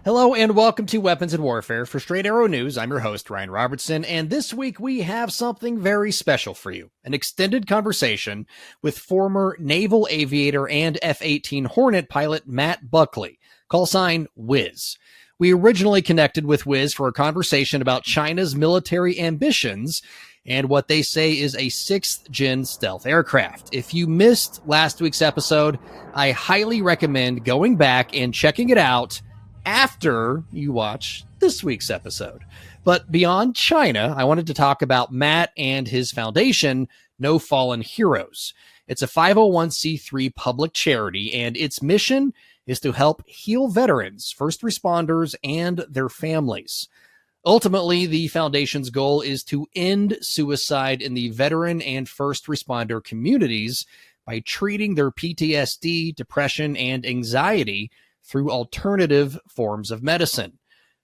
Hello and welcome to Weapons and Warfare. For Straight Arrow News, I'm your host, Ryan Robertson, and this week we have something very special for you. An extended conversation with former Naval Aviator and F-18 Hornet pilot Matt Buckley, call sign Wiz. We originally connected with Wiz for a conversation about China's military ambitions and what they say is a 6th-gen stealth aircraft. If you missed last week's episode, I highly recommend going back and checking it out after you watch this week's episode. But beyond China, I wanted to talk about Matt and his foundation, No Fallen Heroes. It's a 501c3 public charity, and its mission is to help heal veterans, first responders, and their families. Ultimately, the foundation's goal is to end suicide in the veteran and first responder communities by treating their PTSD, depression, and anxiety through alternative forms of medicine.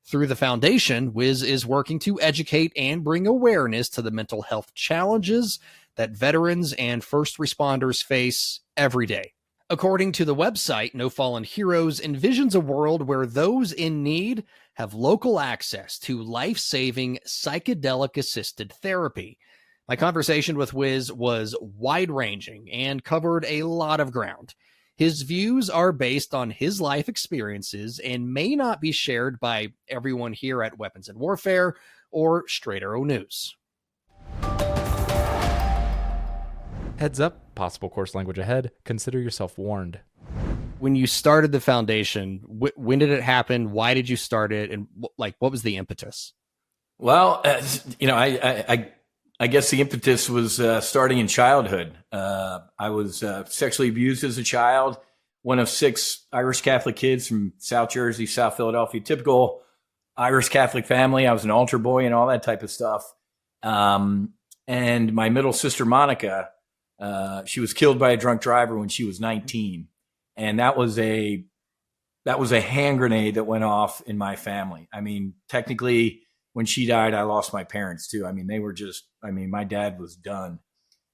Through the foundation, Wiz is working to educate and bring awareness to the mental health challenges that veterans and first responders face every day. According to the website, No Fallen Heroes envisions a world where those in need have local access to life-saving psychedelic-assisted therapy. My conversation with Wiz was wide-ranging and covered a lot of ground. His views are based on his life experiences and may not be shared by everyone here at Weapons and Warfare or Straight Arrow News. Heads up, possible course language ahead. Consider yourself warned. When you started the foundation, when did it happen? Why did you start it? And what was the impetus? Well, I guess the impetus was starting in childhood. I was sexually abused as a child, one of 6 Irish Catholic kids from South Jersey, South Philadelphia, typical Irish Catholic family. I was an altar boy and all that type of stuff. And my middle sister, Monica, she was killed by a drunk driver when she was 19. And that was a hand grenade that went off in my family. I mean, technically, when she died, I lost my parents too. I mean, they were just, my dad was done.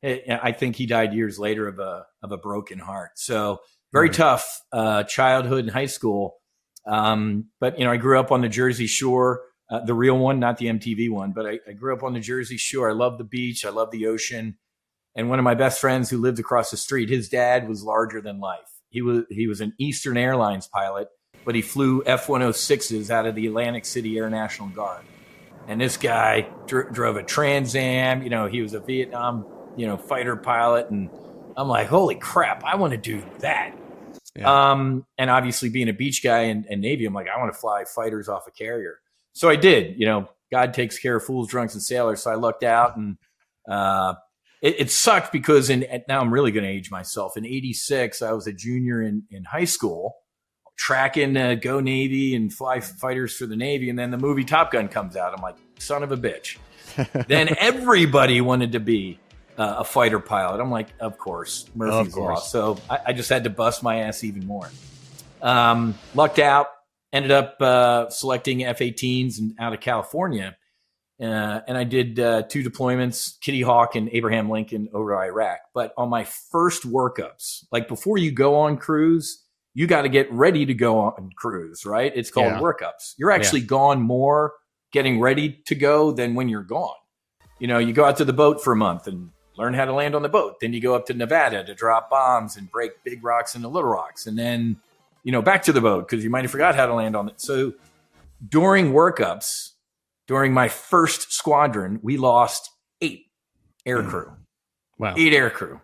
I think he died years later of a broken heart. So very tough childhood and high school. But, I grew up on the Jersey Shore, the real one, not the MTV one, but I grew up on the Jersey Shore. I love the beach. I love the ocean. And one of my best friends who lived across the street, his dad was larger than life. He was an Eastern Airlines pilot, but he flew F-106s out of the Atlantic City Air National Guard. And this guy drove a Trans Am. He was a Vietnam, fighter pilot. And I'm like, holy crap, I want to do that. Yeah. And obviously being a beach guy and Navy, I'm like, I want to fly fighters off a carrier. So I did. God takes care of fools, drunks, and sailors. So I lucked out, and it sucked because now I'm really going to age myself. In '86, I was a junior in high school, tracking Go Navy and fly fighters for the Navy. And then the movie Top Gun comes out. I'm like, son of a bitch. Then everybody wanted to be a fighter pilot. I'm like, of course, Murphy's Law. So I just had to bust my ass even more. Lucked out, ended up selecting F-18s and out of California. And I did 2 deployments, Kitty Hawk and Abraham Lincoln over Iraq. But on my first workups, like before you go on cruise, you got to get ready to go on cruise, right? It's called workups. You're actually gone more getting ready to go than when you're gone. You go out to the boat for a month and learn how to land on the boat. Then you go up to Nevada to drop bombs and break big rocks into little rocks. And then, back to the boat because you might have forgot how to land on it. So during workups, during my first squadron, we lost 8 aircrew. Wow. 8 aircrew.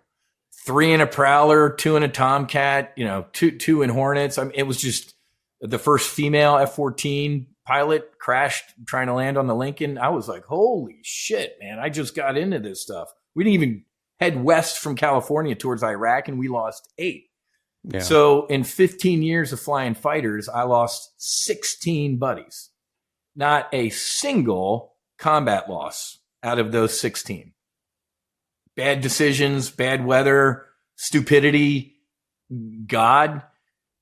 3 in a Prowler, 2 in a Tomcat, 2 in Hornets. It was just the first female F-14 pilot crashed trying to land on the Lincoln. I was like, holy shit, man. I just got into this stuff. We didn't even head west from California towards Iraq, and we lost 8. Yeah. So in 15 years of flying fighters, I lost 16 buddies. Not a single combat loss out of those 16. Bad decisions, bad weather, stupidity, God.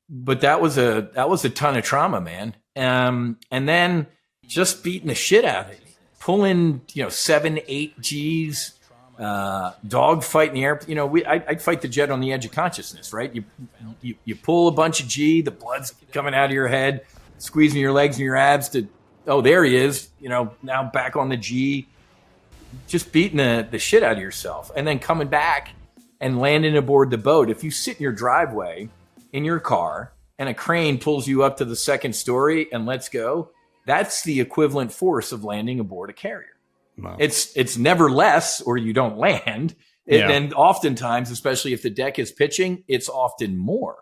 But that was a ton of trauma, man. And then just beating the shit out of it. Pulling, 7, 8 Gs, dog fight in the air. I'd fight the jet on the edge of consciousness, right? You pull a bunch of G, the blood's coming out of your head. squeezing your legs and your abs to, oh, there he is, now back on the G, just beating the shit out of yourself. And then coming back and landing aboard the boat. If you sit in your driveway in your car and a crane pulls you up to the second story and let's go, that's the equivalent force of landing aboard a carrier. Wow. It's never less, or you don't land. And oftentimes, especially if the deck is pitching, it's often more.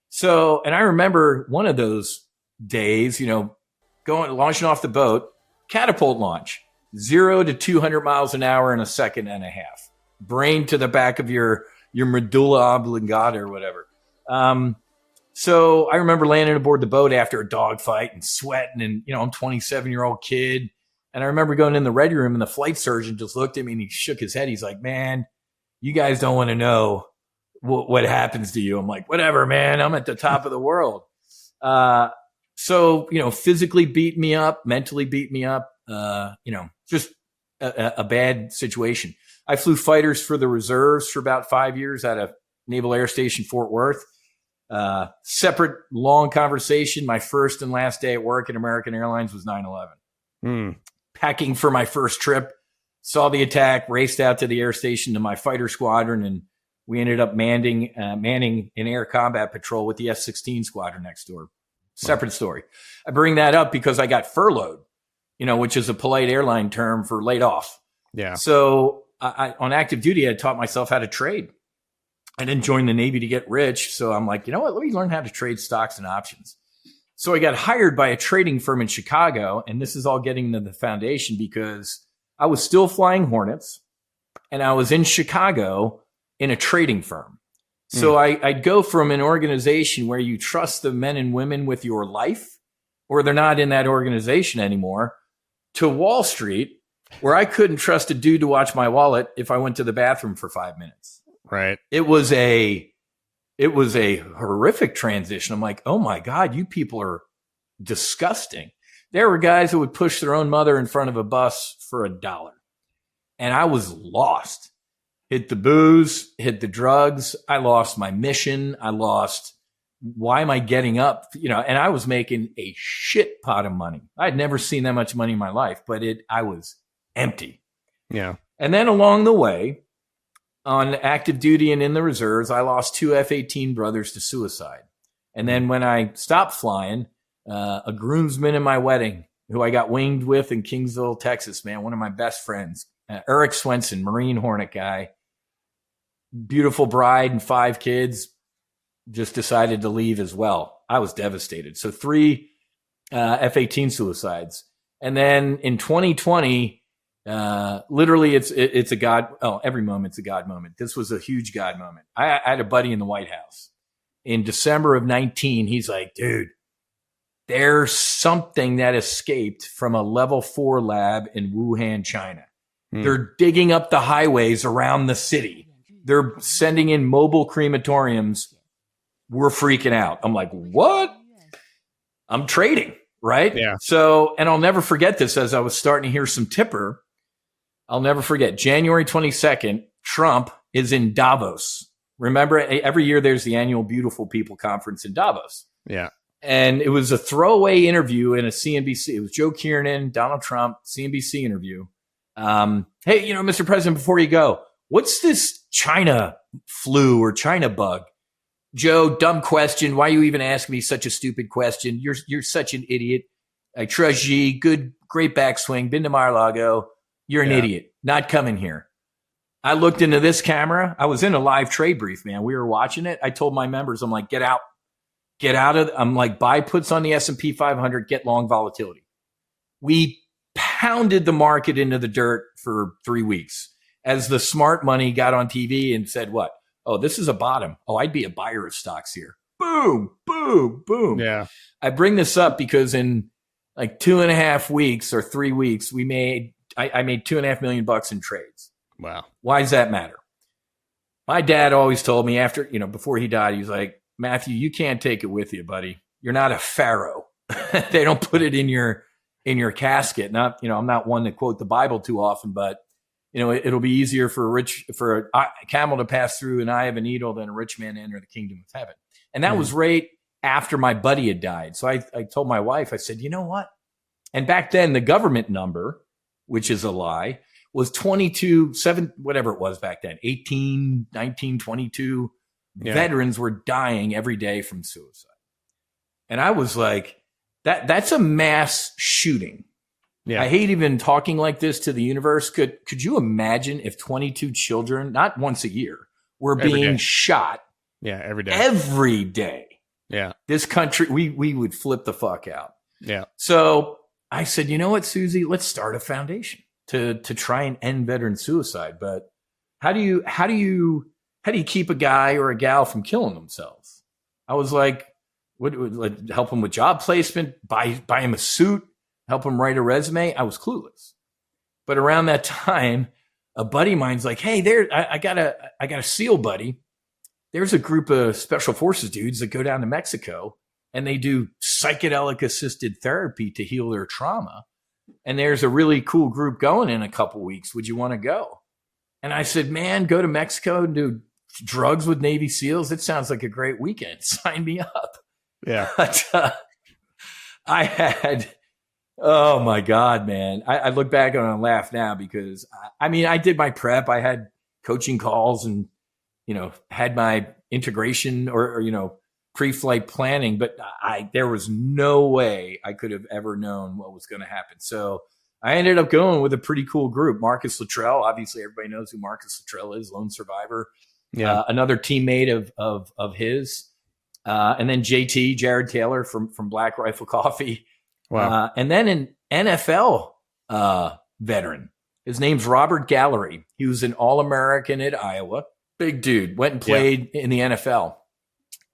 So, and I remember one of those days, launching off the boat, catapult launch, 0 to 200 miles an hour in a second and a half, brain to the back of your medulla oblongata or whatever. So I remember landing aboard the boat after a dogfight and sweating, and I'm a 27-year-old kid. And I remember going in the ready room and the flight surgeon just looked at me and he shook his head. He's like, man, you guys don't want to know what happens to you. I'm like, whatever, man. I'm at the top of the world. So, physically beat me up, mentally beat me up, just a bad situation. I flew fighters for the reserves for about 5 years out of Naval Air Station, Fort Worth. Separate long conversation. My first and last day at work at American Airlines was 9/11. Packing for my first trip, saw the attack, raced out to the air station to my fighter squadron, and we ended up manning an air combat patrol with the F-16 squadron next door. Separate story. I bring that up because I got furloughed, which is a polite airline term for laid off. Yeah. So I on active duty, I taught myself how to trade. I didn't join the Navy to get rich. So I'm like, you know what? Let me learn how to trade stocks and options. So I got hired by a trading firm in Chicago, and this is all getting to the foundation because I was still flying Hornets, and I was in Chicago in a trading firm. So I'd go from an organization where you trust the men and women with your life, or they're not in that organization anymore, to Wall Street, where I couldn't trust a dude to watch my wallet if I went to the bathroom for 5 minutes. Right. It was a horrific transition. I'm like, oh my God, you people are disgusting. There were guys who would push their own mother in front of a bus for $1. And I was lost. Hit the booze, hit the drugs. I lost my mission. I lost, why am I getting up? And I was making a shit pot of money. I'd never seen that much money in my life, but I was empty. Yeah. And then along the way, on active duty and in the reserves, I lost 2 F-18 brothers to suicide. And then when I stopped flying, a groomsman in my wedding, who I got winged with in Kingsville, Texas, man, one of my best friends, Eric Swenson, Marine Hornet guy, beautiful bride and 5 kids, just decided to leave as well. I was devastated. So 3 F-18 suicides. And then in 2020, literally it's a God. Oh, every moment's a God moment. This was a huge God moment. I had a buddy in the White House in December of 19. He's like, dude, there's something that escaped from a level 4 lab in Wuhan, China. They're digging up the highways around the city. They're sending in mobile crematoriums. We're freaking out. I'm like, what? I'm trading, right? Yeah. So, and I'll never forget this as I was starting to hear some tipper. I'll never forget January 22nd, Trump is in Davos. Remember, every year there's the annual Beautiful People Conference in Davos. Yeah. And it was a throwaway interview in a CNBC. It was Joe Kiernan, Donald Trump, CNBC interview. Hey, Mr. President, before you go, what's this China flu or China bug? Joe, dumb question. Why you even ask me such a stupid question? You're such an idiot. I trust you. Great backswing. Been to Mar-a-Lago. You're an idiot. Not coming here. I looked into this camera. I was in a live trade brief, man. We were watching it. I told my members, I'm like, get out. I'm like, buy puts on the S&P 500, get long volatility. We pounded the market into the dirt for 3 weeks as the smart money got on TV and said, what? Oh, this is a bottom. Oh, I'd be a buyer of stocks here. Boom, boom, boom. Yeah. I bring this up because in like 2.5 weeks or 3 weeks, I made $2.5 million in trades. Wow. Why does that matter? My dad always told me before he died, he was like, Matthew, you can't take it with you, buddy. You're not a pharaoh. They don't put it in your casket. I'm not one to quote the Bible too often, but it'll be easier for a camel to pass through an eye of a needle than a rich man to enter the kingdom of heaven. And that was right after my buddy had died. So I told my wife, I said, you know what? And back then the government number, which is a lie, was 22, 7, whatever it was back then, 18, 19, 22 veterans were dying every day from suicide. And I was like, that's a mass shooting. Yeah. I hate even talking like this to the universe. Could you imagine if 22 children, not once a year, were being shot? Yeah, every day. Every day. Yeah. This country, we would flip the fuck out. Yeah. So I said, you know what, Susie, let's start a foundation to try and end veteran suicide. But how do you keep a guy or a gal from killing themselves? I was like, what help him with job placement, buy him a suit, help him write a resume? I was clueless. But around that time, a buddy of mine's like, hey, I got a SEAL buddy. There's a group of special forces dudes that go down to Mexico and they do psychedelic-assisted therapy to heal their trauma. And there's a really cool group going in a couple weeks. Would you want to go? And I said, man, go to Mexico and do drugs with Navy SEALs? It sounds like a great weekend. Sign me up. Yeah. But I had, oh my God, man. I look back on it and laugh now because, I did my prep. I had coaching calls and, had my integration or pre-flight planning, but there was no way I could have ever known what was going to happen. So I ended up going with a pretty cool group. Marcus Luttrell, obviously everybody knows who Marcus Luttrell is, lone survivor. Yeah. Another teammate of his. And then JT, Jared Taylor from Black Rifle Coffee. Wow. And then an NFL veteran. His name's Robert Gallery. He was an All-American at Iowa. Big dude. Went and played in the NFL.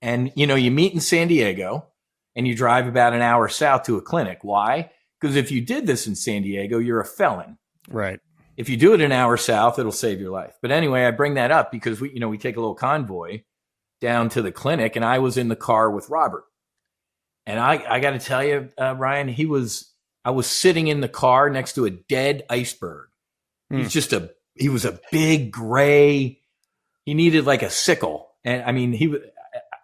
And, you meet in San Diego and you drive about an hour south to a clinic. Why? Because if you did this in San Diego, you're a felon. Right. If you do it an hour south, it'll save your life. But anyway, I bring that up because we take a little convoy down to the clinic and I was in the car with Robert. And I got to tell you, Ryan, I was sitting in the car next to a dead iceberg. He was a big gray, he needed like a sickle. And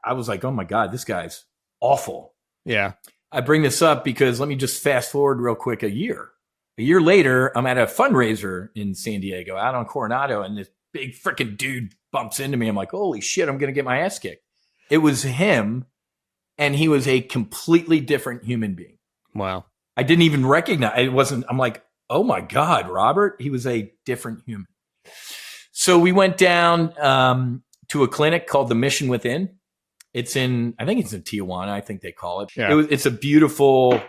I was like, oh my God, this guy's awful. Yeah. I bring this up because let me just fast forward real quick a year. A year later, I'm at a fundraiser in San Diego out on Coronado and this big freaking dude bumps into me. I'm like, holy shit, I'm going to get my ass kicked. It was him. And he was a completely different human being. Wow. I didn't even recognize it. I'm like, oh my God, Robert, he was a different human. So we went down to a clinic called the Mission Within. I think it's in Tijuana. I think they call it. Yeah. It's a beautiful,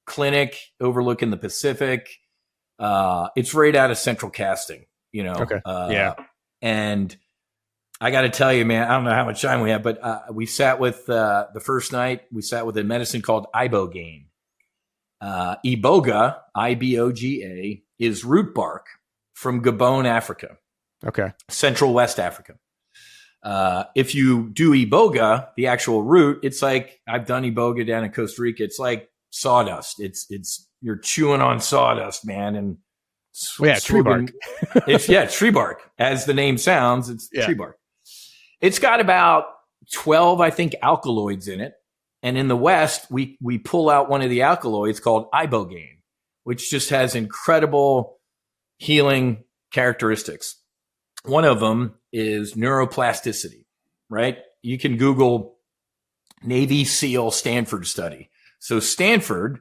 clinic overlooking the Pacific. It's right out of Central Casting, Okay. Yeah. And I got to tell you, man, I don't know how much time we have, but we sat with the first night. We sat with a medicine called ibogaine. Iboga, Iboga, is root bark from Gabon, Africa. Okay. Central West Africa. If you do Iboga, the actual root, it's like I've done Iboga down in Costa Rica. It's like sawdust. It's you're chewing on sawdust, man, and tree bark. It's tree bark. As the name sounds, it's tree bark. It's got about 12, I think, alkaloids in it. And in the West, we pull out one of the alkaloids called ibogaine, which just has incredible healing characteristics. One of them is neuroplasticity, right? You can Google Navy SEAL Stanford study. So Stanford,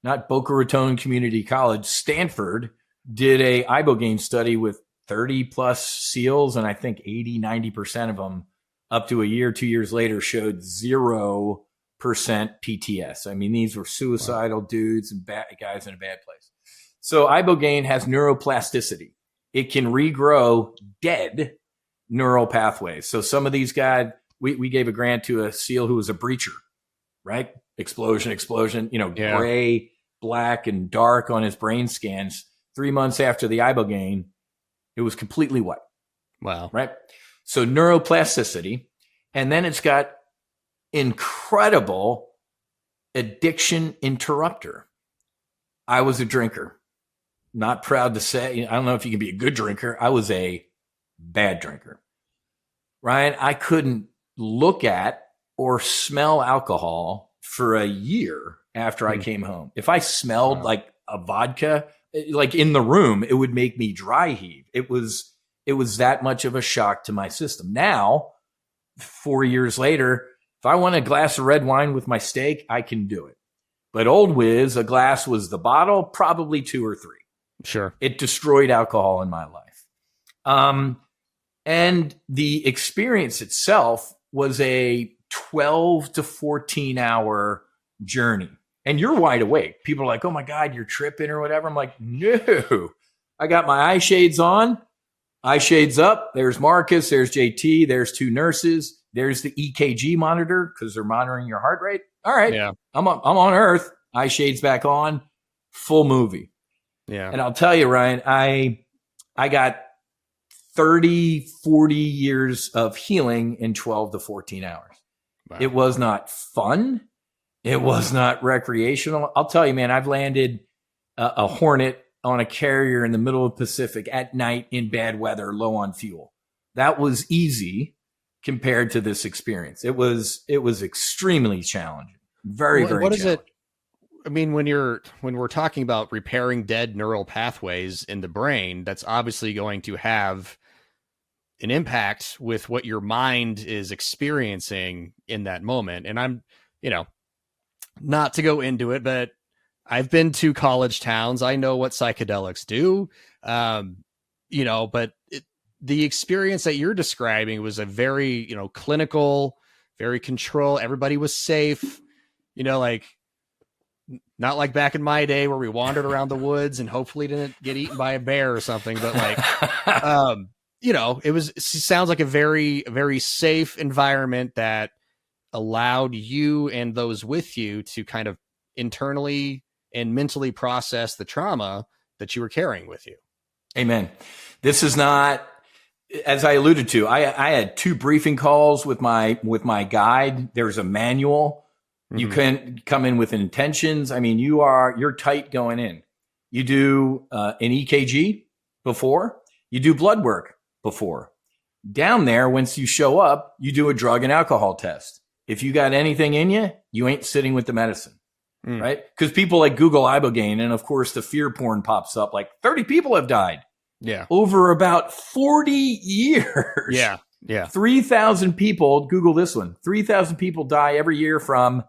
not Boca Raton Community College, Stanford did a ibogaine study with 30 plus SEALs, and I think 80, 90% of them up to a year, 2 years later showed 0% PTS. These were suicidal dudes and bad guys in a bad place. So ibogaine has neuroplasticity. It can regrow dead neural pathways. So some of these guys, we gave a grant to a SEAL who was a breacher, right? Explosion, gray, black, and dark on his brain scans. 3 months after the ibogaine, it was completely white. Wow. Right? So neuroplasticity. And then it's got incredible addiction interrupter. I was a drinker. Not proud to say. I don't know if you can be a good drinker. I was a bad drinker. Ryan, I couldn't look at or smell alcohol for a year after I came home. If I smelled like a vodka, like in the room, it would make me dry heave. It was that much of a shock to my system. Now, 4 years later, if I want a glass of red wine with my steak, I can do it. But old whiz, a glass was the bottle, probably 2 or 3. Sure. It destroyed alcohol in my life. And the experience itself was a 12 to 14 hour journey. And you're wide awake. People are like, oh my God, you're tripping or whatever. I'm like, no, I got my eye shades on, eye shades up. There's Marcus, there's JT, there's 2 nurses. There's the EKG monitor because they're monitoring your heart rate. All right. Yeah. I'm on Earth, eye shades back on, full movie. Yeah. And I'll tell you, Ryan, I got 30, 40 years of healing in 12 to 14 hours. Wow. It was not fun. It was not recreational. I'll tell you, man, I've landed a Hornet on a carrier in the middle of the Pacific at night in bad weather, low on fuel. That was easy compared to this experience. It was extremely challenging. Very what is challenging. it? I mean, when we're talking about repairing dead neural pathways in the brain, that's obviously going to have an impact with what your mind is experiencing in that moment. And I'm, not to go into it, but I've been to college towns. I know what psychedelics do. But the experience that you're describing was a very, clinical, very controlled. Everybody was safe, not like back in my day where we wandered around the woods and hopefully didn't get eaten by a bear or something. But it sounds like a very, very safe environment that allowed you and those with you to kind of internally and mentally process the trauma that you were carrying with you. Amen. This is not, as I alluded to, I had 2 briefing calls with my guide. There's a manual. Mm-hmm. You can come in with intentions. I mean, you're tight going in. You do an EKG before, you do blood work before. Down there, once you show up, you do a drug and alcohol test. If you got anything in you, you ain't sitting with the medicine, right? Because people like Google Ibogaine, and of course the fear porn pops up, like 30 people have died. Yeah. Over about 40 years. Yeah. Yeah. 3,000 people, Google this one, 3,000 people die every year from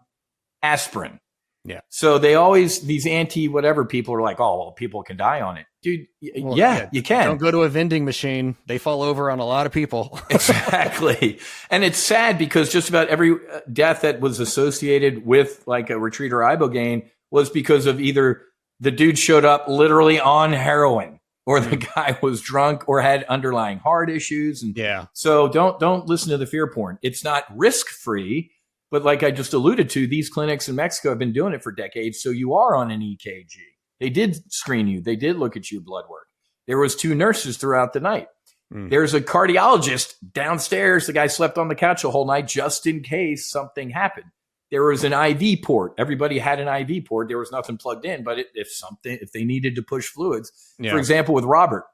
aspirin. Yeah. So these anti-whatever people are like, oh, well, people can die on it. Dude, you can. Don't go to a vending machine. They fall over on a lot of people. Exactly. And it's sad because just about every death that was associated with like a retreat or Ibogaine was because of either the dude showed up literally on heroin or the guy was drunk or had underlying heart issues. And so don't listen to the fear porn. It's not risk-free. But like I just alluded to, these clinics in Mexico have been doing it for decades. So you are on an EKG. They did screen you. They did look at you blood work. There was 2 nurses throughout the night. There's a cardiologist downstairs. The guy slept on the couch the whole night just in case something happened. There was an IV port. Everybody had an IV port. There was nothing plugged in, but if they needed to push fluids, for example, with Robert.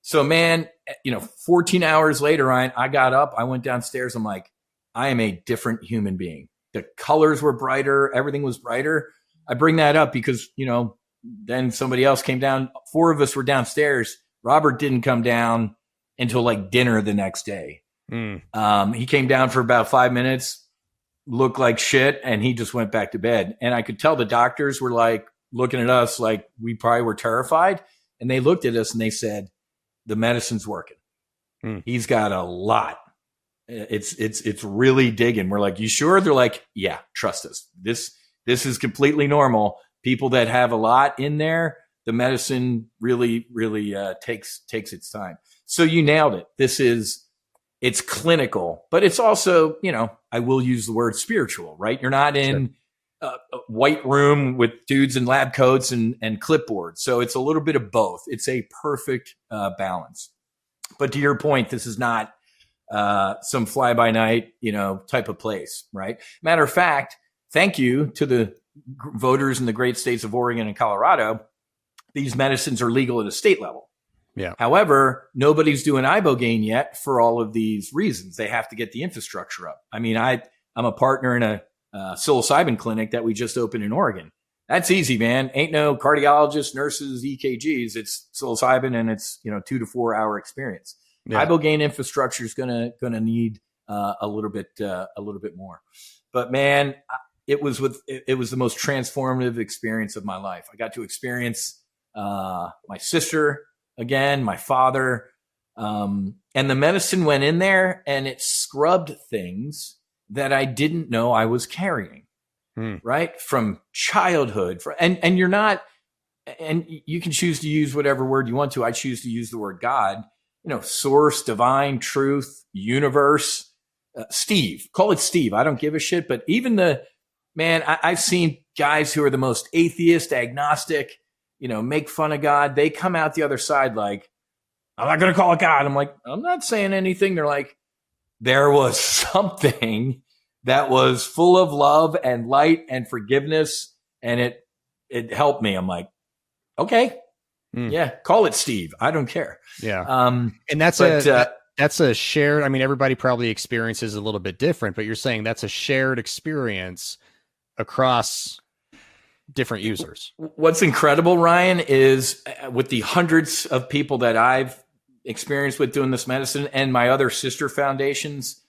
So man, 14 hours later, Ryan, I got up, I went downstairs. I'm like, I am a different human being. The colors were brighter. Everything was brighter. I bring that up because, then somebody else came down. 4 of us were downstairs. Robert didn't come down until like dinner the next day. He came down for about 5 minutes, looked like shit, and he just went back to bed. And I could tell the doctors were like looking at us like we probably were terrified. And they looked at us and they said, the medicine's working. He's got a lot. It's really digging. We're like, you sure? They're like, yeah, trust us. This is completely normal. People that have a lot in there, the medicine really takes its time. So you nailed it. It's clinical, but it's also, I will use the word spiritual, right? You're not in a white room with dudes in lab coats and clipboards. So it's a little bit of both. It's a perfect balance. But to your point, this is not some fly by night, type of place, right? Matter of fact, thank you to the voters in the great states of Oregon and Colorado. These medicines are legal at a state level. Yeah. However, nobody's doing Ibogaine yet for all of these reasons. They have to get the infrastructure up. I mean, I'm a partner in a psilocybin clinic that we just opened in Oregon. That's easy, man. Ain't no cardiologists, nurses, EKGs. It's psilocybin, and it's 2 to 4 hour experience. Yeah. Ibogaine infrastructure is gonna need a little bit more. But man, it was the most transformative experience of my life. I got to experience my sister again, my father, and the medicine went in there and it scrubbed things that I didn't know I was carrying. Right? From childhood. And you're not, and you can choose to use whatever word you want to. I choose to use the word God, source, divine, truth, universe, Steve. Call it Steve. I don't give a shit. But even I've seen guys who are the most atheist, agnostic, make fun of God. They come out the other side like, I'm not going to call it God. I'm like, I'm not saying anything. They're like, there was something that was full of love and light and forgiveness. And it helped me. I'm like, okay, yeah, call it Steve. I don't care. Yeah. And that's a shared, I mean, everybody probably experiences a little bit different, but you're saying that's a shared experience across different users. What's incredible, Ryan, is with the hundreds of people that I've experienced with doing this medicine and my other sister foundations,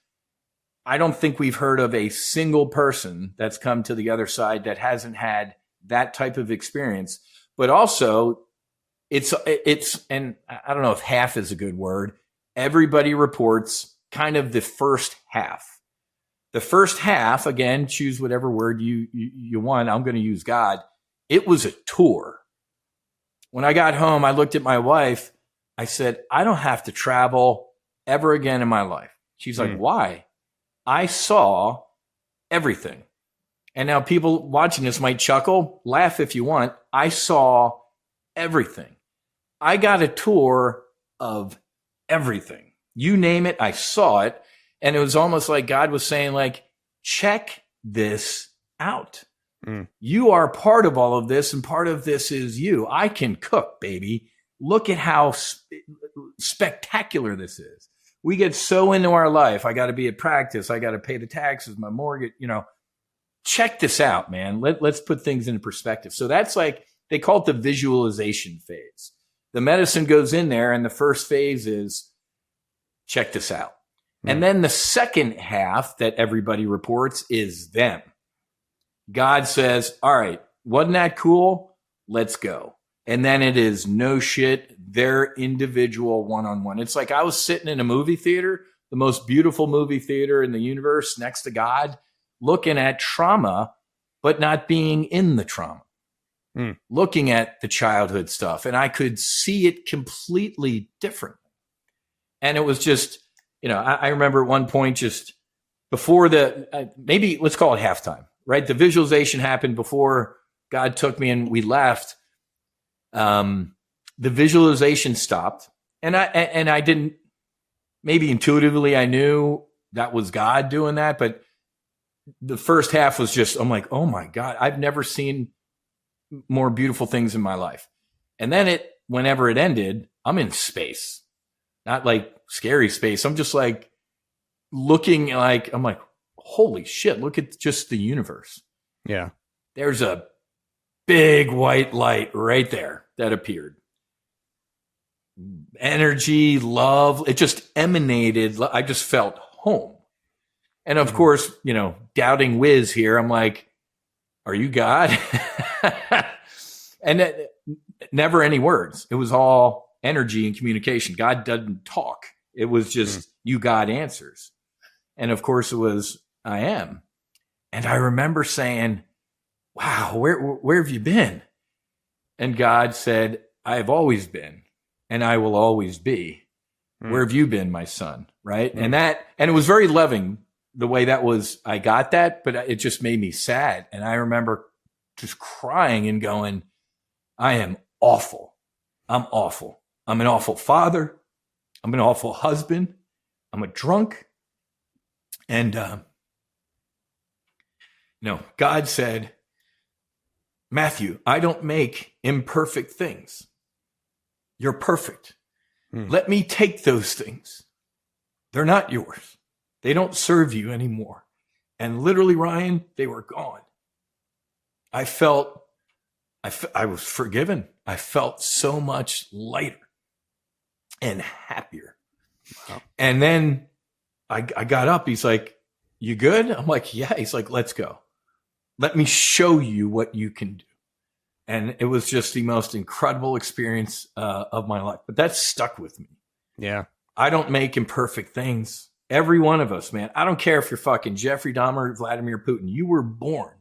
I don't think we've heard of a single person that's come to the other side that hasn't had that type of experience. But also, it's, and I don't know if half is a good word. Everybody reports kind of the first half. The first half, again, choose whatever word you want. I'm going to use God. It was a tour. When I got home, I looked at my wife. I said, I don't have to travel ever again in my life. She's like, why? I saw everything. And now people watching this might chuckle, laugh if you want. I saw everything. I got a tour of everything. You name it, I saw it. And it was almost like God was saying, like, check this out. You are part of all of this, and part of this is you. I can cook, baby. Look at how spectacular this is. We get so into our life. I got to be at practice. I got to pay the taxes, my mortgage, check this out, man. Let's put things into perspective. So that's like, they call it the visualization phase. The medicine goes in there, and the first phase is check this out. And then the second half that everybody reports is them. God says, all right, wasn't that cool? Let's go. And then it is no shit, their individual one-on-one. It's like I was sitting in a movie theater, the most beautiful movie theater in the universe next to God, looking at trauma, but not being in the trauma, looking at the childhood stuff. And I could see it completely differently. And it was just, I remember at one point just before maybe let's call it halftime, right? The visualization happened before God took me and we left. The visualization stopped, and I didn't, maybe intuitively I knew that was God doing that, but the first half was just, I'm like, oh my God, I've never seen more beautiful things in my life. And then whenever it ended, I'm in space, not like scary space. I'm just like looking like, I'm like, holy shit, look at just the universe. Yeah. There's a big white light right there that appeared. Energy, love, it just emanated. I just felt home. And of course, doubting whiz here, I'm like, are you God? And never any words. It was all energy and communication. God doesn't talk. It was just you got answers. And of course it was, I am. And I remember saying, wow, where have you been? And God said, I have always been, and I will always be. Where have you been, my son? Right. And it was very loving the way that was, I got that, but it just made me sad. And I remember just crying and going, I am awful. I'm awful. I'm an awful father. I'm an awful husband. I'm a drunk. And, God said, Matthew, I don't make imperfect things. You're perfect. Let me take those things. They're not yours. They don't serve you anymore. And literally, Ryan, they were gone. I was forgiven. I felt so much lighter and happier. Wow. And then I got up. He's like, "You good?" I'm like, "Yeah." He's like, "Let's go. Let me show you what you can do." And it was just the most incredible experience of my life. But that stuck with me. Yeah. I don't make imperfect things. Every one of us, man. I don't care if you're fucking Jeffrey Dahmer or Vladimir Putin. You were born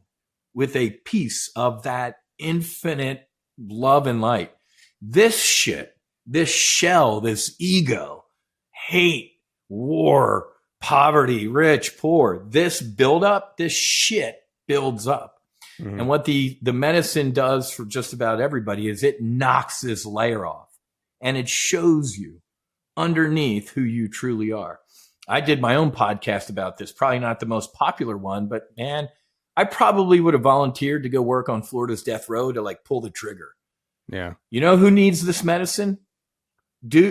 with a piece of that infinite love and light. This shit, this shell, this ego, hate, war, poverty, rich, poor, this buildup, this shit builds up. Mm-hmm. And what the medicine does for just about everybody is it knocks this layer off and it shows you underneath who you truly are. I did my own podcast about this, probably not the most popular one, but man, I probably would have volunteered to go work on Florida's death row to like pull the trigger. Yeah. You know who needs this medicine?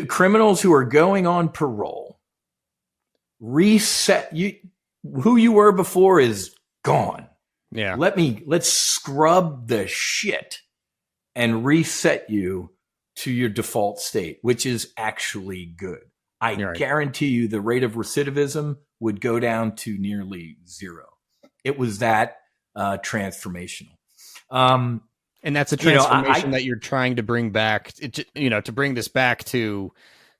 Criminals who are going on parole. Reset you. Who you were before is gone. Yeah. Let's scrub the shit and reset you to your default state, which is actually good. I guarantee you the rate of recidivism would go down to nearly zero. It was that transformational. And that's a transformation that you're trying to bring back, to bring this back to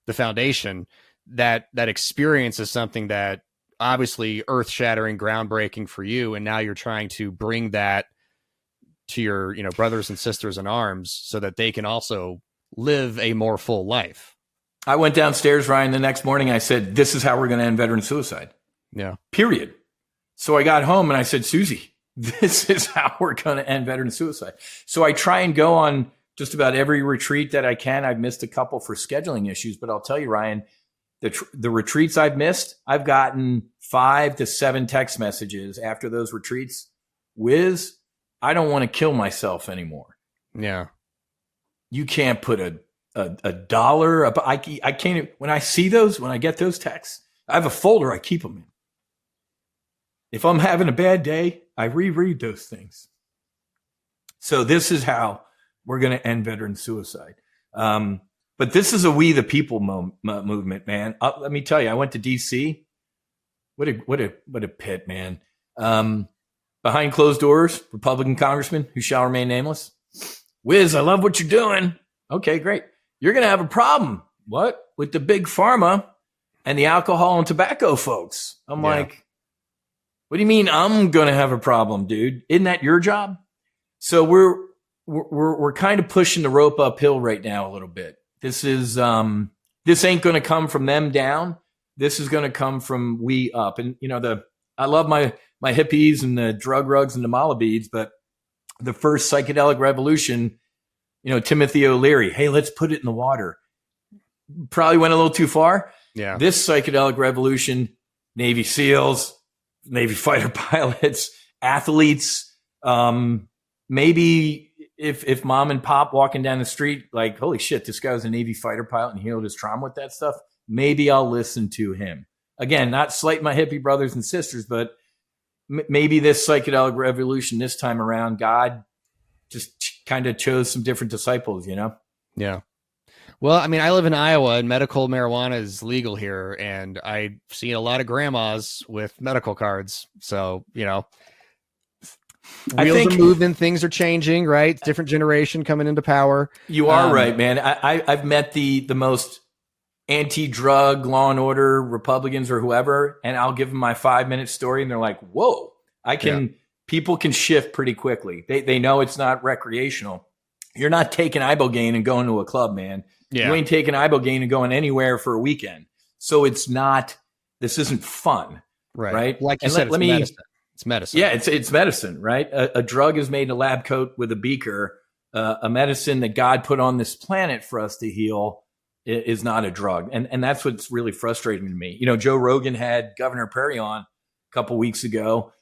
the foundation. That experience is something that obviously earth-shattering, groundbreaking for you, and now you're trying to bring that to your brothers and sisters in arms so that they can also live a more full life. I went downstairs, Ryan, the next morning. I said, "This is how we're going to end veteran suicide." Yeah. Period. So I got home and I said, "Susie, this is how we're going to end veteran suicide." So I try and go on just about every retreat that I can. I've missed a couple for scheduling issues, but I'll tell you, Ryan, the retreats I've missed, I've gotten 5 to 7 text messages after those retreats. Wiz, I don't want to kill myself anymore. Yeah. You can't put a dollar up. I can't, when I see those, when I get those texts, I have a folder I keep them in. If I'm having a bad day, I reread those things. So this is how we're going to end veteran suicide. But this is a We the People movement, man. Let me tell you, I went to DC. What a pit, man. Behind closed doors, Republican congressman who shall remain nameless. Wiz, I love what you're doing. Okay, great. You're going to have a problem. What? With the big pharma and the alcohol and tobacco folks. I'm like, what do you mean I'm going to have a problem, dude? Isn't that your job? So we're kind of pushing the rope uphill right now a little bit. This is this ain't going to come from them down. This is going to come from we up. And I love my hippies and the drug rugs and the mala beads, but the first psychedelic revolution, Timothy O'Leary, hey, let's put it in the water. Probably went a little too far. Yeah. This psychedelic revolution, Navy SEALs, Navy fighter pilots, athletes, maybe if mom and pop walking down the street, like, holy shit, this guy was a Navy fighter pilot and healed his trauma with that stuff. Maybe I'll listen to him. Again, not slight my hippie brothers and sisters, but maybe this psychedelic revolution this time around, God just kind of chose some different disciples, Yeah. Well, I mean, I live in Iowa and medical marijuana is legal here, and I've seen a lot of grandmas with medical cards. So, wheels are moving, things are changing, right? Different generation coming into power. You are right, man. I've met the most anti-drug, law and order Republicans or whoever, and I'll give them my 5-minute story, and they're like, whoa, people can shift pretty quickly. They know it's not recreational. You're not taking ibogaine and going to a club, man. Yeah. You ain't taking ibogaine and going anywhere for a weekend. So this isn't fun. Right. Like you said, medicine. It's medicine. Yeah, it's medicine, right? A drug is made in a lab coat with a beaker. A medicine that God put on this planet for us to heal is not a drug. And that's what's really frustrating to me. Joe Rogan had Governor Perry on a couple weeks ago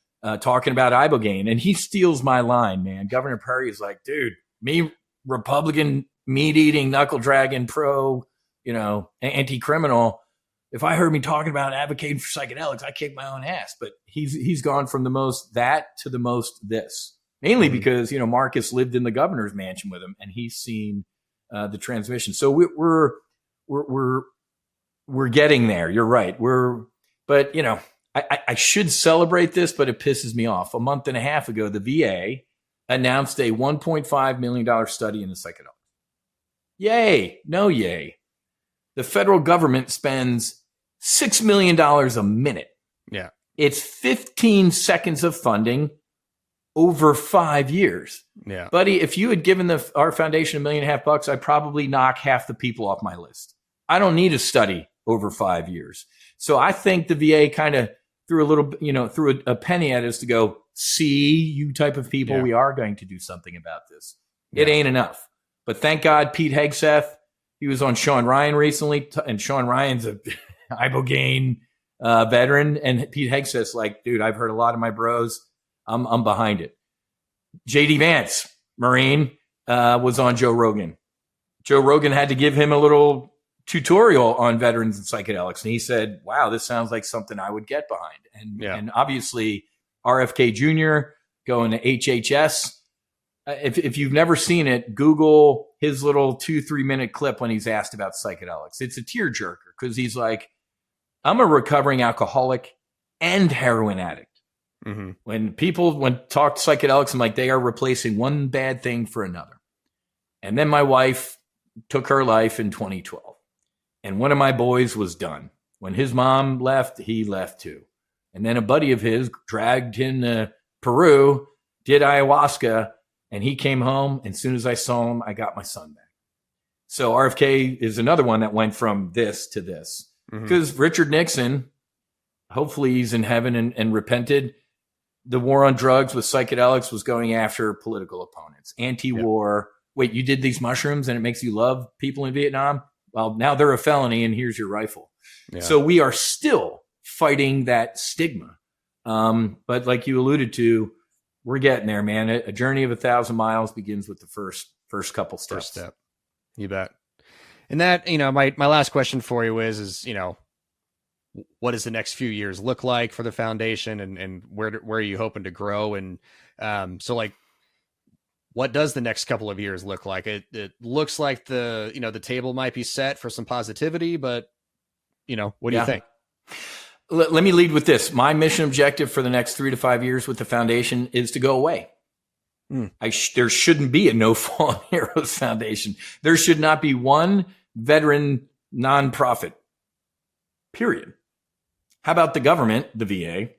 talking about ibogaine, and he steals my line, man. Governor Perry is like, dude, me, Republican, meat-eating, knuckle-dragging, pro, anti-criminal, if I heard me talking about advocating for psychedelics, I kick my own ass. But he's gone from the most that to the most this, mainly because, you know, Marcus lived in the governor's mansion with him and he's seen the transmission. So we're getting there. You're right. But you know, I should celebrate this, but it pisses me off. A month and a half ago, the VA announced a $1.5 million study in the psychedelics. Yay. No yay. The federal government spends $6 million a minute. Yeah. It's 15 seconds of funding over 5 years. Yeah. Buddy, if you had given our foundation $1.5 million, I'd probably knock half the people off my list. I don't need a study over 5 years. So I think the VA kind of threw a penny at us to go, see, you type of people, we are going to do something about this. It ain't enough. But thank God, Pete Hegseth, he was on Sean Ryan recently, and Sean Ryan's a ibogaine veteran, and Pete Hegseth's like, dude, I've heard a lot of my bros. I'm behind it. JD Vance, Marine, was on Joe Rogan. Joe Rogan had to give him a little tutorial on veterans and psychedelics. And he said, wow, this sounds like something I would get behind. And obviously RFK Jr. going to HHS. If you've never seen it, Google his little 2-3 minute clip when he's asked about psychedelics. It's a tearjerker because he's like, I'm a recovering alcoholic and heroin addict. Mm-hmm. When talk psychedelics, I'm like, they are replacing one bad thing for another. And then my wife took her life in 2012. And one of my boys was done. When his mom left, he left too. And then a buddy of his dragged him to Peru, did ayahuasca, and he came home. And as soon as I saw him, I got my son back. So RFK is another one that went from this to this. Because Richard Nixon, hopefully he's in heaven and repented. The war on drugs with psychedelics was going after political opponents, anti-war. Wait, you did these mushrooms and it makes you love people in Vietnam? Well, now they're a felony and here's your rifle. Yeah. So we are still fighting that stigma. But like you alluded to, we're getting there, man. A journey of 1,000 miles begins with the first couple steps. First step. You bet. And that, you know, my last question for you is, you know, what does the next few years look like for the foundation and where are you hoping to grow? And so like, what does the next couple of years look like? It looks like the table might be set for some positivity, but you know, what do you think? Let me lead with this. My mission objective for the next 3 to 5 years with the foundation is to go away. There shouldn't be a No Fallen Heroes Foundation. There should not be one veteran nonprofit, period. How about the government, the VA,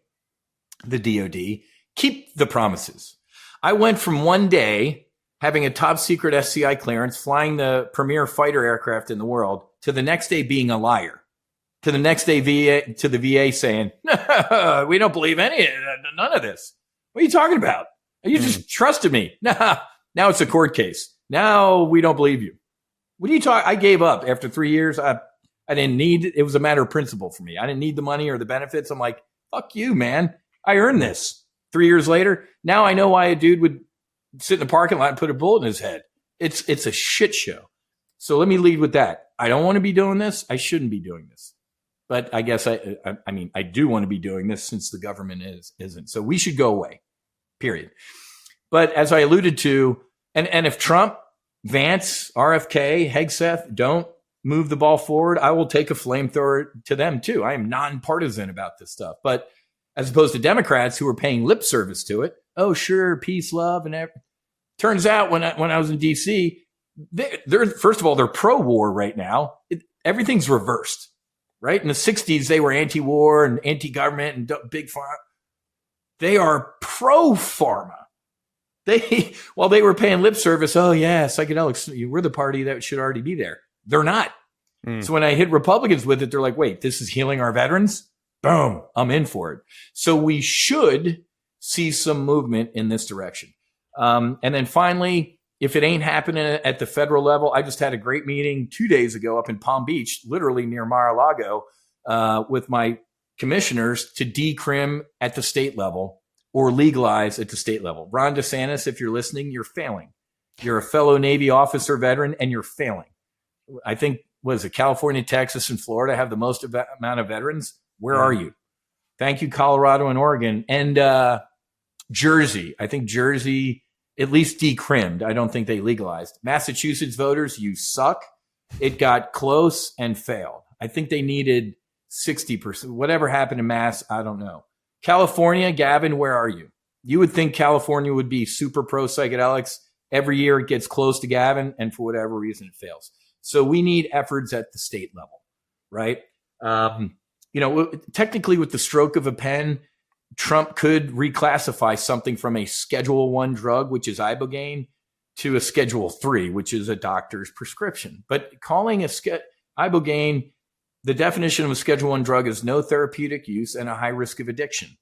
the DOD, keep the promises. I went from one day having a top secret SCI clearance, flying the premier fighter aircraft in the world, to the next day being a liar. To the next day to the VA saying, no, we don't believe none of this. What are you talking about? You just trusted me. Now it's a court case. Now we don't believe you. What are you talking? I gave up after 3 years. I didn't need it. It was a matter of principle for me. I didn't need the money or the benefits. I'm like, fuck you, man. I earned this. 3 years later, now I know why a dude would sit in the parking lot and put a bullet in his head. It's a shit show. So let me lead with that. I don't want to be doing this. I shouldn't be doing this. But I guess I do want to be doing this since the government isn't. So we should go away, period. But as I alluded to, and if Trump, Vance, RFK, Hegseth don't move the ball forward, I will take a flamethrower to them too. I am nonpartisan about this stuff. But as opposed to Democrats who are paying lip service to it, oh, sure, peace, love, and everything. Turns out when I was in D.C., they're first of all, they're pro-war right now. Everything's reversed. Right? In the 60s, they were anti-war and anti-government and big pharma. They are pro-pharma. While they were paying lip service, oh yeah, psychedelics, we're the party that should already be there. They're not. So when I hit Republicans with it, they're like, wait, this is healing our veterans? Boom, I'm in for it. So we should see some movement in this direction. And then finally, if it ain't happening at the federal level, I just had a great meeting 2 days ago up in Palm Beach, literally near Mar-a-Lago, with my commissioners to decrim at the state level or legalize at the state level. Ron DeSantis, if you're listening, you're failing. You're a fellow Navy officer veteran and you're failing. I think was it California, Texas, and Florida have the most amount of veterans. Where are you? Thank you, Colorado and Oregon. And Jersey. I think Jersey at least decrimmed. I don't think they legalized. Massachusetts voters, you suck. It got close and failed. I think they needed 60%. Whatever happened to Mass, I don't know. California, Gavin, where are you? You would think California would be super pro psychedelics. Every year it gets close to Gavin, and for whatever reason it fails. So we need efforts at the state level, right? Technically with the stroke of a pen, Trump could reclassify something from a Schedule 1 drug, which is ibogaine, to a Schedule 3, which is a doctor's prescription. But calling ibogaine, the definition of a Schedule 1 drug is no therapeutic use and a high risk of addiction.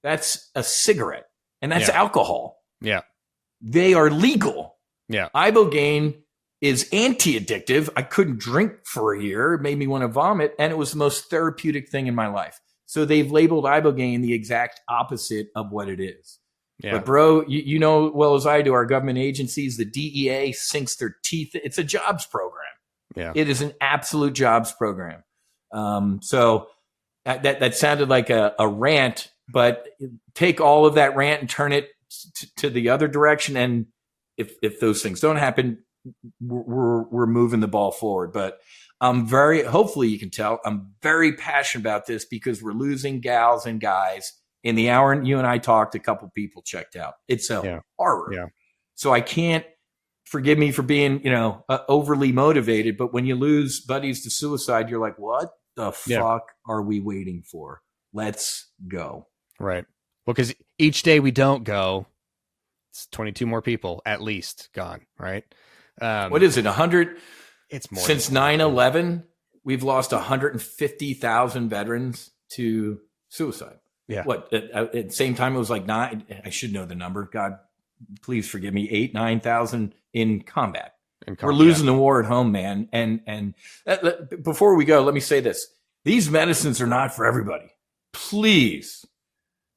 That's a cigarette, and that's alcohol. Yeah. They are legal. Yeah. Ibogaine is anti-addictive. I couldn't drink for a year. It made me want to vomit, and it was the most therapeutic thing in my life. So they've labeled ibogaine the exact opposite of what it is. Yeah. But bro, you know well as I do, our government agencies, the DEA sinks their teeth. It's a jobs program. Yeah. It is an absolute jobs program. So that sounded like a rant, but take all of that rant and turn it to the other direction. And if those things don't happen, we're moving the ball forward. But hopefully you can tell, I'm very passionate about this because we're losing gals and guys. In the hour you and I talked, a couple people checked out. It's a horror. Yeah. So I can't, forgive me for being, overly motivated, but when you lose buddies to suicide, you're like, what the fuck are we waiting for? Let's go. Right. Well, because each day we don't go, it's 22 more people at least gone. Right. What is it? 100? It's more since 9/11. We've lost 150,000 veterans to suicide. Yeah. What at the same time it was like I should know the number. God, please forgive me. 8,000-9,000 in combat. We're losing the war at home, man. And before we go, let me say this: these medicines are not for everybody. Please,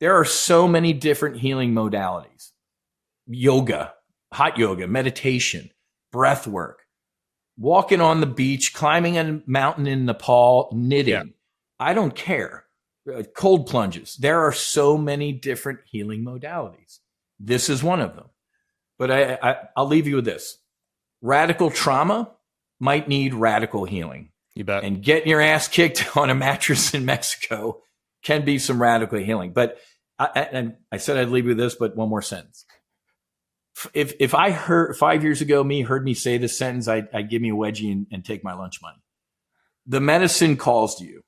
there are so many different healing modalities: yoga, hot yoga, meditation, breath work, walking on the beach, climbing a mountain in Nepal, knitting. Yeah. I don't care. Cold plunges. There are so many different healing modalities. This is one of them. But I'll leave you with this. Radical trauma might need radical healing. You bet. And getting your ass kicked on a mattress in Mexico can be some radical healing. But I said I'd leave you with this, but one more sentence. If I heard 5 years ago, heard me say this sentence, I'd give me a wedgie and take my lunch money. The medicine calls to you.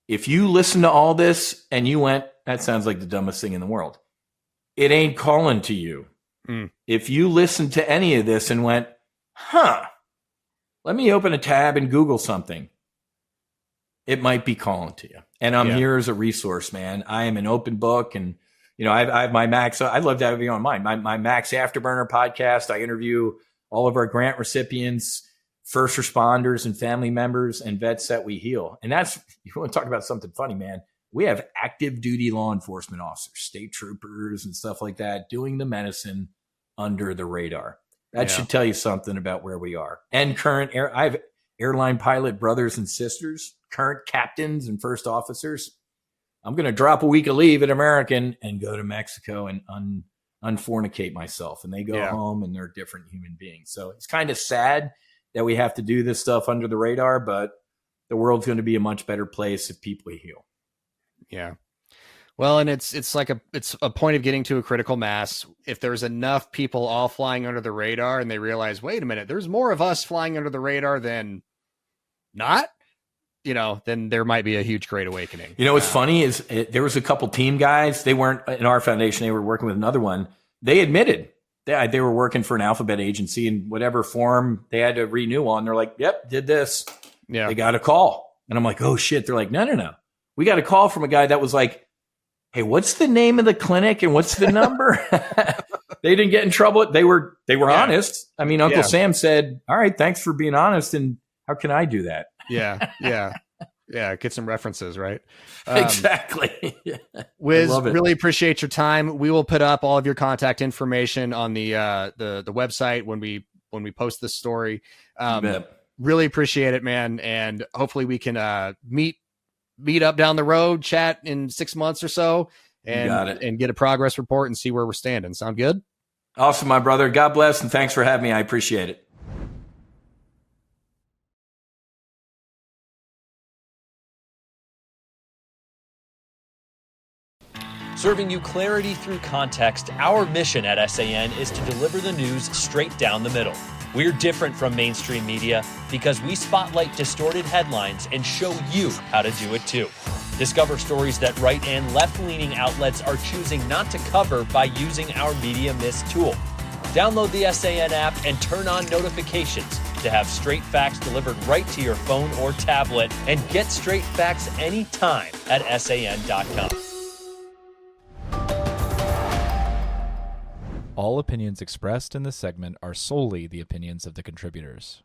If you listen to all this and you went, that sounds like the dumbest thing in the world, it ain't calling to you. If you listen to any of this and went, let me open a tab and Google something, it might be calling to you. And I'm here as a resource, man. I am an open book. And, I have my Max. I'd love to have you on mine. My Max Afterburner podcast. I interview all of our grant recipients, first responders and family members and vets that we heal. And that's, you want to talk about something funny, man. We have active duty law enforcement officers, state troopers and stuff like that, doing the medicine under the radar. That should tell you something about where we are. And I have airline pilot brothers and sisters, current captains and first officers. I'm going to drop a week of leave at American and go to Mexico and unfornicate myself. And they go home and they're different human beings. So it's kind of sad that we have to do this stuff under the radar, but the world's going to be a much better place if people heal. Yeah. Well, and it's a point of getting to a critical mass. If there's enough people all flying under the radar and they realize, wait a minute, there's more of us flying under the radar than not, then there might be a huge great awakening. What's funny is there was a couple team guys. They weren't in our foundation. They were working with another one. They admitted they were working for an alphabet agency in whatever form they had to renew on. They're like, yep, did this. Yeah. They got a call. And I'm like, oh shit. They're like, no. We got a call from a guy that was like, hey, what's the name of the clinic and what's the number? They didn't get in trouble. They were honest. I mean, Uncle Sam said, all right, thanks for being honest. And how can I do that? Yeah. Get some references, right? Exactly. Wiz, really appreciate your time. We will put up all of your contact information on the website when we post this story. Really appreciate it, man. And hopefully we can meet up down the road, chat in 6 months or so, and get a progress report and see where we're standing. Sound good? Awesome, my brother. God bless, and thanks for having me. I appreciate it. Serving you clarity through context, our mission at SAN is to deliver the news straight down the middle. We're different from mainstream media because we spotlight distorted headlines and show you how to do it too. Discover stories that right and left-leaning outlets are choosing not to cover by using our Media Mist tool. Download the SAN app and turn on notifications to have straight facts delivered right to your phone or tablet, and get straight facts anytime at SAN.com. All opinions expressed in this segment are solely the opinions of the contributors.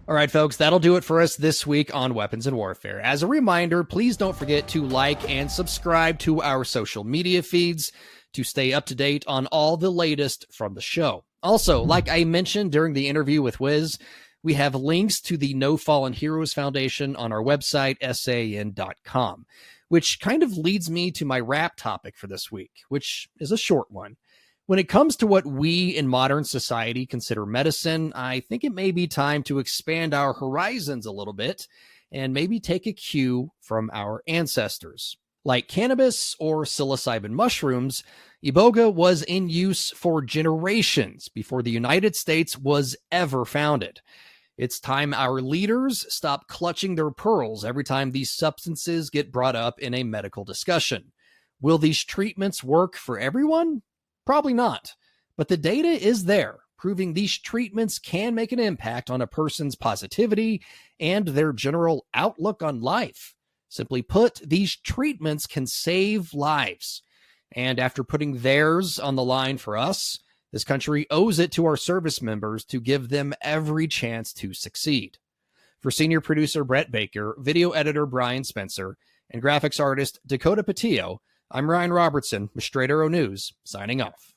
All right, folks, that'll do it for us this week on Weapons and Warfare. As a reminder, please don't forget to like and subscribe to our social media feeds to stay up to date on all the latest from the show. Also, like I mentioned during the interview with Wiz, we have links to the No Fallen Heroes Foundation on our website, san.com, which kind of leads me to my wrap topic for this week, which is a short one. When it comes to what we in modern society consider medicine, I think it may be time to expand our horizons a little bit and maybe take a cue from our ancestors. Like cannabis or psilocybin mushrooms, iboga was in use for generations before the United States was ever founded. It's time our leaders stop clutching their pearls every time these substances get brought up in a medical discussion. Will these treatments work for everyone? Probably not. But the data is there, proving these treatments can make an impact on a person's positivity and their general outlook on life. Simply put, these treatments can save lives. And after putting theirs on the line for us, this country owes it to our service members to give them every chance to succeed. For senior producer Brett Baker, video editor Brian Spencer, and graphics artist Dakota Patillo, I'm Ryan Robertson with Straight Arrow News, signing off.